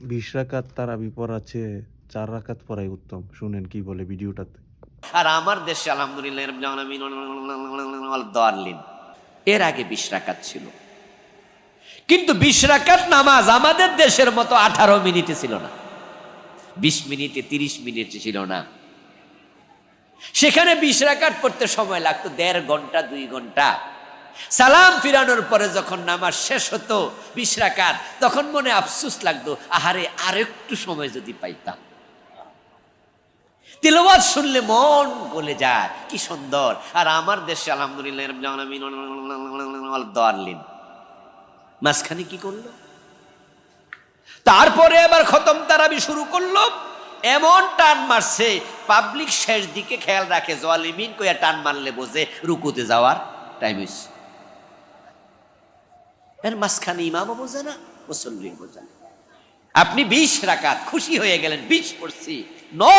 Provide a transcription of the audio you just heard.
20 রাকাত তারাবি পড়া চেয়ে 4 রাকাত পড়াই উত্তম। শুনেন কি বলে ভিডিওটাতে। আর আমার দেশে আলহামদুলিল্লাহ রাব্বিল আলামিন দাল্লিন এর আগে 20 রাকাত ছিল, কিন্তু 20 রাকাত নামাজ আমাদের দেশের মতো 18 মিনিটে ছিল না, 20 মিনিটে 30 মিনিটে ছিল না। সেখানে 20 রাকাত পড়তে সময় লাগতো 1.5 ঘন্টা 2 ঘন্টা। সালাম ফিরানোর পরে যখন নামাজ শেষ হতো 20 রাকাত, তখন মনে আফসোস লাগতো, আহারে আরেকটু সময় যদি পাইতাম। তিলাওয়াত শুনলে মন গলে যায়, কি সুন্দর। আর আমার দেশে আলহামদুলিল্লাহ রাব্বিল আলামিন দাল্লিন মাঝখানে কি করলো? তারপরে আবার খতম তারাবি শুরু করলো, এমন টান মারছে পাবলিক শেষ দিকে খেয়াল রাখে, জালিমিন কইয়া টান মারলে বোঝে রুকুতে যাওয়ার টাইম হইছে। এর মাঝখানে ইমামও বোঝে না, মুসল্লিও বোঝে না। আপনি 20 রাকাত খুশি হয়ে গেলেন, 20 পড়ছি, নো।